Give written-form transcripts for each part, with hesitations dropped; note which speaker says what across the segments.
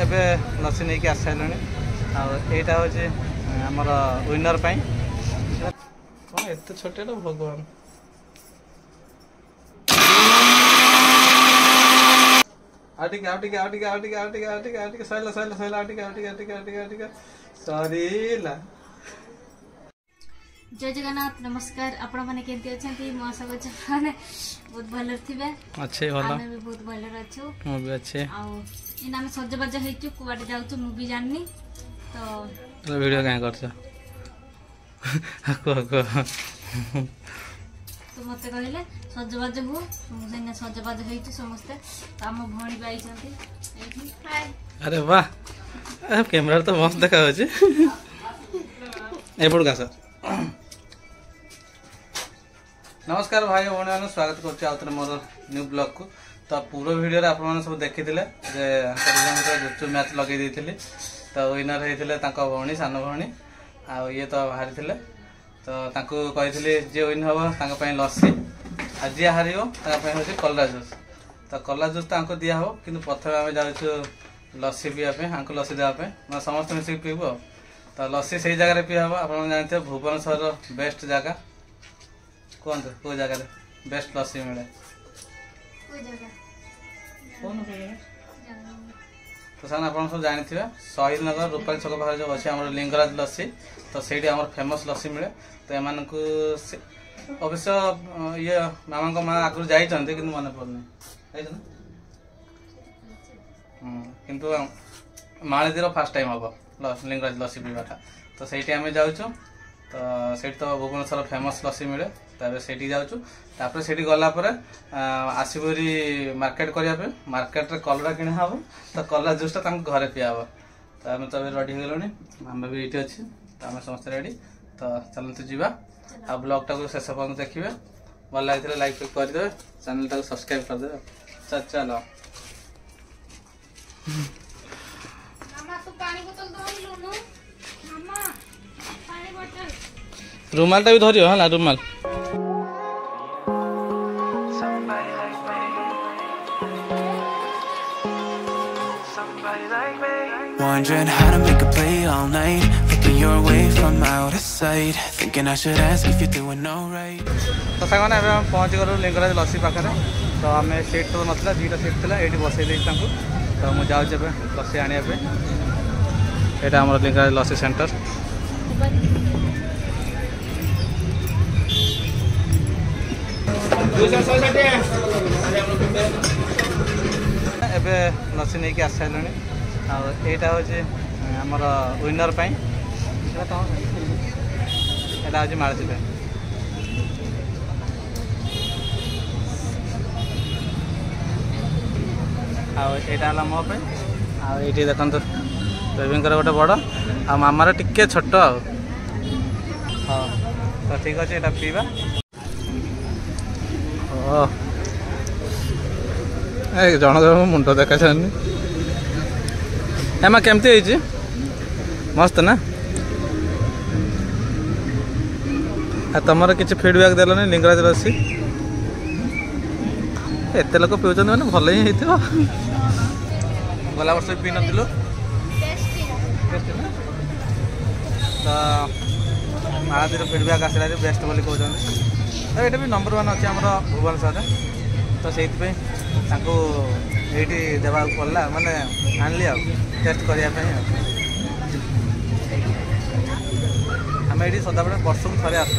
Speaker 1: एबे लस्सी नहीं कि आस सारे आईटा हूँ आमर विनर कौन एत छोटे भगवान सरला
Speaker 2: जय जगन्नाथ नमस्कार आपण माने केंती अछंती मो आशा करछ माने बहुत भलो थिबे
Speaker 1: अच्छे भलो
Speaker 2: हमें भी बहुत भलो रहछु
Speaker 1: मो भी अच्छे
Speaker 2: आ इन हम सजबाज हेचु कुआटे जाउछु मु भी जाननी तो
Speaker 1: वीडियो काय करछ आको
Speaker 2: तो मते कहले सजबाज हो मुझे सजबाज हेचु समस्त काम भणी बाई छथि एठी हाय
Speaker 1: अरे वाह कैमरा तो मस्त देखा होची ए बड़ का सर नमस्कार भाई भौणी मैंने स्वागत कर मोर न्यू ब्लॉग को तो पूरा वीडियो रे आपन सब देखि थिले जे जुचु मैच लगे देथिले तो विनर हेथिले तांको भौणी सान भौणी आ ये तो हारि थिले तो तांको कहिथिले जे विन हबो तांको पय लस्सी आ जे हारियो तांको पय होची कल्ला जूस तो कल्ला जूस तांको दिया हो किंतु प्रथमे आमे जाउछु लस्सी पिया पे हांको लस्सी देवा पे म समस्त मिसी पीबो तो लस्सी सही जगह रे पिया हबो आपन जानते भुवनेश्वर बेस्ट जगह कौन को जगह बेस्ट लस्सी मिले
Speaker 2: कोई जगह
Speaker 1: कौन तो सान आप सब जानी थे शहीद नगर रूपाली छक पाखे जो अच्छे आम लिंगराज लस्सी तो सही आम फेमस लस्सी मिले तो एम अवश्य ये मामा माँ आगु जाइए कि मन पड़ना किंतु मालीदीर फास्ट टाइम हम लिंगराज लस्सी पीवाटा तो सही आम जाऊँ तो सेठी तो भुवनेश्वर फेमस लस्सी मिले तापर सेठी जाऊँ तापर सेठी गला पर आसबरी मार्केट करने मार्केट रे कलरा किणा हम तो कलरा जूसटा घरे पिया हम तो आम तो रेडी हो गलुनी आम भी ये अच्छे तो आम समस्त रेडी तो चलते जावा आ ब्लॉग टाक शेष पर्यटन देखिए भल लगे लाइक करदे चैनल टाक सब्सक्राइब करदे चलो रुमाल टा भी धरियो है रुमाल
Speaker 3: Wondering how to make a play all night, looking your way from out of sight, thinking I should ask if you're doing alright.
Speaker 1: तो सागने हम पहुँच गलु लिंगराज लस्सी पाखे तो आम सीट तो नाला दुईटा सीट थी ये बसई तो मुझे जाऊँ लस्सी आने यहाँ आम लिंगराज लस्सी सेंटर एबे लस्सी नहीं कि आस सारे आईटा हूँ आमर विनर यहाँ हूँ मालती आईटा मो पे आई देखो बेबी गोटे बड़ आ मामार टिके छोट हाँ तो ठीक अच्छे यहाँ पीवा जन जन मुंड देखा चाहनी एमा केमती है मस्त ना तुमर किसी फीडबैक देलनि लिंगराज लस्सी एत लोक पीछे मैंने भल ही गला वर्ष पी नु तो महादीर फीडबैक आसला बेस्ट बोली कहते तो ये भी नंबर 1 अच्छे आम भुवनेश्वर तो से ये देवा पड़ा माने आनली टेस्ट करने आम ये सदाबले वर्ष को थे आसु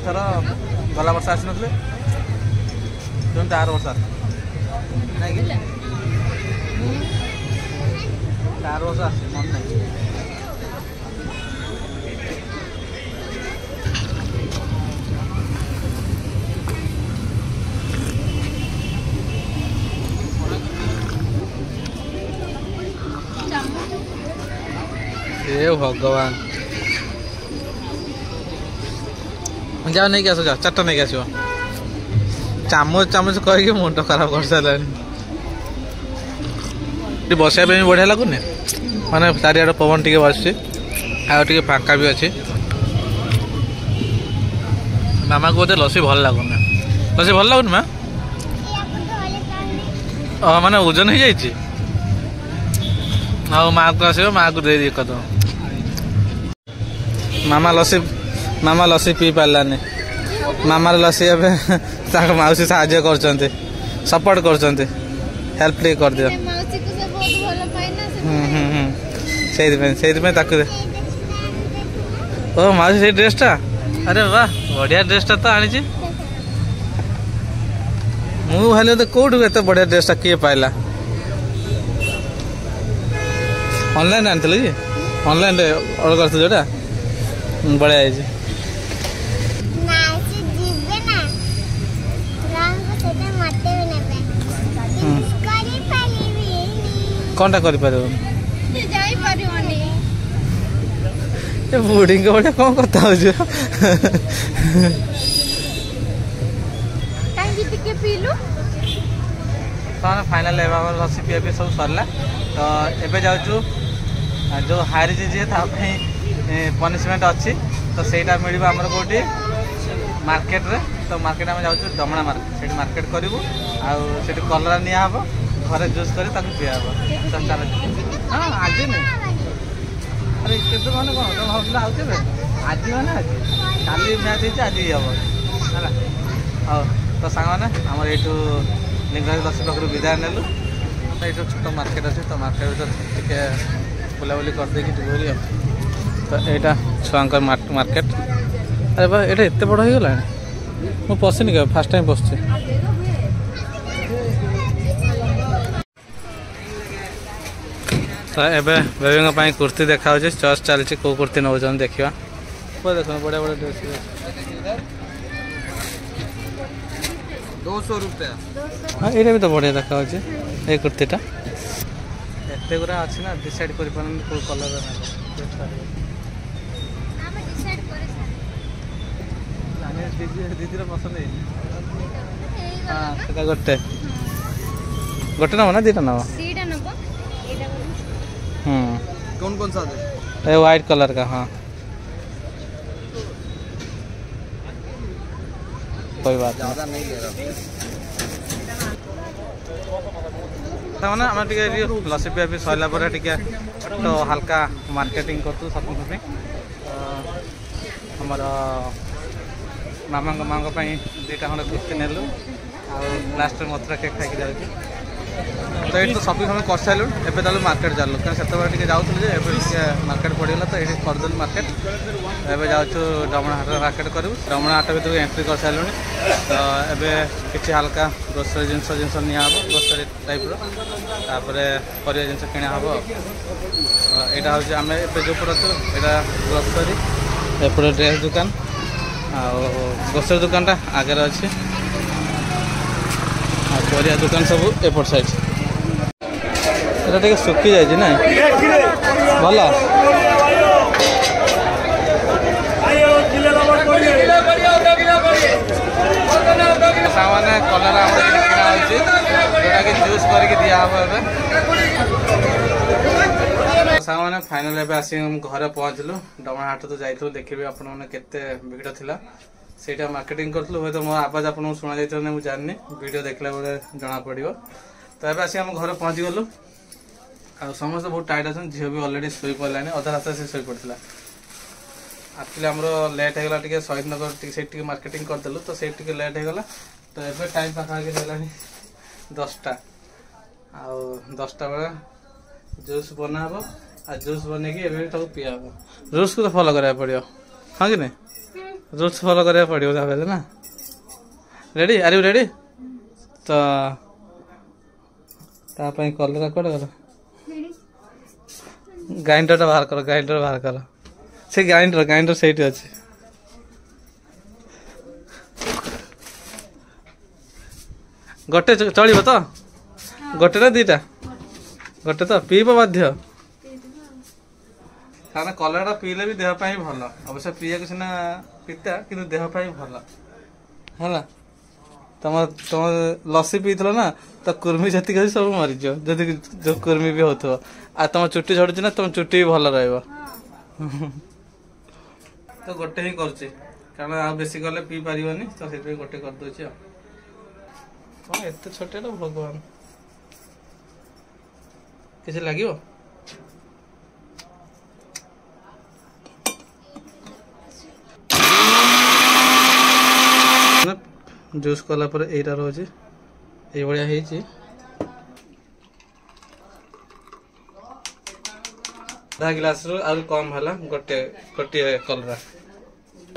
Speaker 1: थर गला वर्ष आसी नी तार वर्ष ना कि तार वर्ष आस मन नहीं भगवान जाओ नहीं आस जाओ चार्टा नहीं आस चामच चामच कह मुंड खराब कर सारे बसा बढ़िया लगुनि माने चारिआड पवन टी बस फाँका भी अच्छी मामा को बोलते लस्सी भल लगुनि लस्सी भल लगुनि माँ माने ओजन हो जाइए ଆଉ ମାଆକୁ ଆସିବ ମାଆକୁ ଦେଇ କରିଦେବ। ମାମା ଲସି ପିଇ ପାରିଲାନି। ମାମାର ଲସି ଏବେ ତାଙ୍କ ମାଉସୀ ସାହାଯ୍ୟ କରୁଛନ୍ତି, ସପୋର୍ଟ କରୁଛନ୍ତି, ହେଲ୍ପ ଟିକେ କରିଦିଅ। ସେଇଥିପାଇଁ ତାକୁ ଓ ମାଉସୀ ସେଇ ଡ୍ରେସଟା, ଆରେ ବାହ ବଢିଆ ଡ୍ରେସଟା ତ ଆଣିଛି। ମୁଁ ଭାବିଲି ତ କୋଉଠୁ ଏତେ ବଢିଆ ଡ୍ରେସଟା କିଏ ପାଇଲା? ଅନଲାଇନ ଆଣିଥିଲି କି? ଅନଲାଇନରେ ଅର୍ଡର କରିଥିଲି ଯୋଉଟା, ବଢିଆ ହେଇଛି। କଣଟା କରିପାରିବନି? ଏ ବୁଢୀଙ୍କ ଭଳିଆ କଣ କଥା ହଉଛୁ? ଫାଇନାଲ ଏବେ ଆମର ଲସି ପିଆ ପିଇ ସବୁ ସରିଲା। ତ ଏବେ ଯାଉଛୁ ଯେଉଁ ହାରିଛି ଯିଏ ତା ପାଇଁ ପନିସମେଣ୍ଟ ଅଛି। ତ ସେଇଟା ମିଳିବ ଆମର କେଉଁଠି ମାର୍କେଟରେ। ତ ମାର୍କେଟ ଆମେ ଯାଉଛୁ ଡମଣା ମାର୍କେଟ, ସେଇଠି ମାର୍କେଟ କରିବୁ। ଆଉ ସେଠି କଲରା ନିଆହେବ, ଘରେ ଜୁସ୍ କରି ତାକୁ ପିଆହେବ। ହଁ ଆଜି ନି ଆରେ କେତେ ମାନେ କ'ଣ ତମେ ଭାବୁଥିଲା ଆଉ କେବେ? ଆଜି ମାନେ ଆଜି, କାଲି ମ୍ୟାଚ୍ ହେଇଛି ଆଜି ହେବ ହେଲା। ହଉ ତ ସାଙ୍ଗମାନେ ଆମର ଏଇଠୁ ଲିଙ୍ଗରାଜ ଲସି ପାଖରୁ ବିଦାୟ ନେଲୁ। ତ ଏଇଠୁ ଛୋଟ ମାର୍କେଟ ଅଛି, ତ ମାର୍କେଟ ଭିତରେ ଟିକେ ବୁଲାବୁଲି କରିଦେଇକି ଯିବୁ ବୋଲି ଆଉ। ତ ଏଇଟା ଛୁଆଙ୍କର ମାର୍କେଟ। ଆରେ ବା ଏଇଟା ଏତେ ବଡ଼ ହେଇଗଲାଣି, ମୁଁ ପଶିନି କେବେ, ଫାର୍ଷ୍ଟ ଟାଇମ୍ ପଶୁଛି। ତ ଏବେ ବେବିଙ୍କ ପାଇଁ କୁର୍ତ୍ତି ଦେଖାହେଉଛି, ଚଏସ୍ ଚାଲିଛି କେଉଁ କୁର୍ତ୍ତି ନେଉଛନ୍ତି ଦେଖିବା। ଦେଖୁନ ବଢ଼ିଆ ବଢ଼ିଆ ଡ୍ରେସ୍ 200 रुपया। हाँ ये भी तो बढ़िया देखा ये कुर्तीटा एत गुरा अच्छी ना डिसाइड कर कलर दीदी पसंद हाँ गोटे गोटे नब ना दीटा नब कौन सा ये व्हाइट कलर का हाँ कोई बात नहीं मैंने आम टे लसी पिया भी सरला तो हल्का मार्केटिंग करूँ शॉपिंग शॉपिंग आमर मामा माँ दुईटा खंडे कुर्ती नेलु लास्ट मथुरा केक खाई जाऊँ तो ये तो शॉपिंग हम कर सारूँ एवं चलो मार्केट चलू क्या से जाऊँ मार्केट पड़गला तो ये करदेलु मार्केट एवं जाऊँ डमणा हाट मार्केट करूँ डमणा हाट भर एंट्री कर सारूँ तो ये किसी हल्का ग्रोसरी जिनस निब ग्रोसरी टाइप तापर पर जिन किणा हम यहाँ हूँ आम जो पड़ू यहाँ ग्रोसरी एपटे ड्रेस दुकान ग्रोसरी दुकान आगे अच्छे परिया दुकान सब एपट साइड ये सुखी जाए ना भल सामान्य कलर किणा जोटा कि जूस करके दिहब सामान्य फाइनल एवं आस घर पहुँचलु डमणा हाट तो जाइलु देखिए आपण मैंने केते भिड़ थिला सेटा मार्केटिंग करथलु हो तो मो आवाज आपन सुना जाइतो नै मु जाननी वीडियो देखला बेले जना पड़िबो तो एबे आसी हम घर पहुँच गलु आ समस्त बहुत टाइट अछन झियो भी ऑलरेडी सोई पड़लानी अधा रात से सोई पड़थिला एक्चुअली हमरो लेट हेगला टिके शहीद नगर टिके से टिके मार्केटिंग करदेलु तो से टिके लेट हेगला तो एबे टाइम पाखा के हेलानी 10टा आ 10टा बेला जूस बना हबो आ जूस बने के एबे तो पिया हबो जूस को तो फॉलो करा पड़ियो हां कि नै रूल्स फॉलो करा पड़ो ना रेडी आर यू रेडी तो कलर कौन गल ग्राइंडर बाहर कर से ग्राइंडर से अच्छे गोटे चलो तो गोटे ना दीटा गोटे तो पीब बाध्य कारण कलर पीले भी देहपाई भल अवश्य पीया सीना पिता कि देहपाई भल है तुम तुम लसी पील ना तो कुर्मी जी सब मरीज जदि जो कुर्मी भी हो तुम चुट्टी झड़ू ना तुम चुट्टी भी भल रहा तो गोटे ही कारण आ बेसी गले पी पारनी तो से गोटे करदे एत छोटे भगवान किसी लगे ଜୁସ୍ କଲା ପରେ ଏଇଟା ରହୁଛି ଏଇଭଳିଆ ହେଇଛି। ଅଧା ଗ୍ଲାସରୁ ଆହୁରି କମ୍ ହେଲା ଗୋଟିଏ କଲରା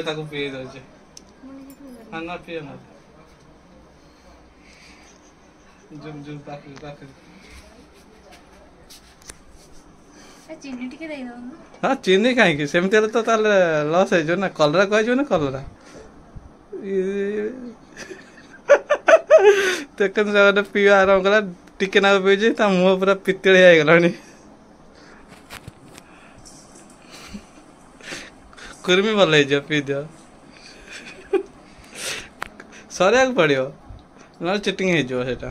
Speaker 1: ତାକୁ ପିଇ ଦଉଛି। ନା ପିଏ ନା
Speaker 2: ଚିନି ଟିକେ ଦେଇଦଉନ।
Speaker 1: ହଁ ଚିନି କାହିଁକି ସେମିତି ହେଲେ ତ ତାହେଲେ ଲସ୍ ହେଇଯିବ ନା। କଲରା କହିଯିବ ନା କଲରା ଦେଖନ୍ତୁ ସେମାନେ ପିଇବା ଆରମ୍ଭ କଲା ଟିକେ ନାକୁ ପିଇଛି ତା ମୁହଁ ପୁରା ପିତଳି ହେଇଗଲାଣି। କୁର୍ମି ଭଲ ହେଇଯିବ ପିଇଦିଅ। ସରିବାକୁ ପଡ଼ିବ ନହେଲେ ଚିଟିଂ ହେଇଯିବ ସେଇଟା।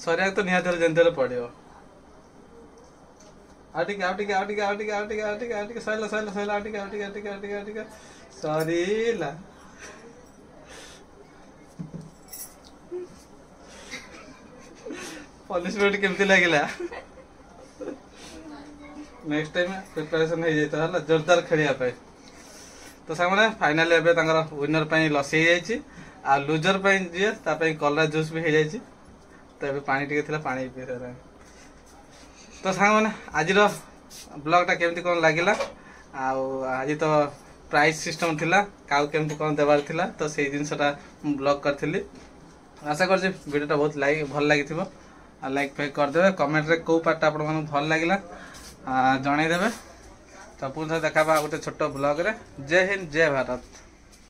Speaker 1: ସରିବାକୁ ତ ନିହାତି ହେଲେ ଯେମିତି ହେଲେ ପଡ଼ିବ। ଆଉ ଟିକେ ସରିଲା ଆଉ ଟିକେ ସରିଲା। ପନିଶମେଣ୍ଟ କେମିତି ଲାଗିଲା? ନେକ୍ସଟ ଟାଇମ୍ ପ୍ରିପାରେସନ୍ ହେଇଯାଇଥିବ ହେଲା ଜୋରଦାର ଖେଳିବା ପାଇଁ। ତ ସାଙ୍ଗମାନେ ଫାଇନାଲି ଏବେ ତାଙ୍କର ୱିନର ପାଇଁ ଲସି ହେଇଯାଇଛି ଆଉ ଲୁଜର ପାଇଁ ଯିଏ ତା ପାଇଁ କଲରା ଜୁସ୍ ବି ହେଇଯାଇଛି। ତ ଏବେ ପାଣି ଟିକେ ଥିଲା ପାଣି ପିଇ ସାରିଲାଣି। ତ ସାଙ୍ଗମାନେ ଆଜିର ବ୍ଲଗ୍ଟା କେମିତି କ'ଣ ଲାଗିଲା ଆଉ ଆଜି ତ ପ୍ରାଇସ୍ ସିଷ୍ଟମ୍ ଥିଲା କାହାକୁ କେମିତି କ'ଣ ଦେବାର ଥିଲା ତ ସେଇ ଜିନିଷଟା ମୁଁ ବ୍ଲଗ୍ କରିଥିଲି। ଆଶା କରୁଛି ଭିଡ଼ିଓଟା ବହୁତ ଭଲ ଲାଗିଥିବ ଆଉ ଲାଇକ୍ ଫାଇକ୍ କରିଦେବେ। କମେଣ୍ଟରେ କେଉଁ ପାର୍ଟଟା ଆପଣମାନଙ୍କୁ ଭଲ ଲାଗିଲା ଜଣାଇଦେବେ। ତ ପୁଣି ଥରେ ଦେଖା ହେବା ଗୋଟେ ଛୋଟ ବ୍ଲଗ୍ରେ। ଜୟ ହିନ୍ଦ ଜୟ ଭାରତ।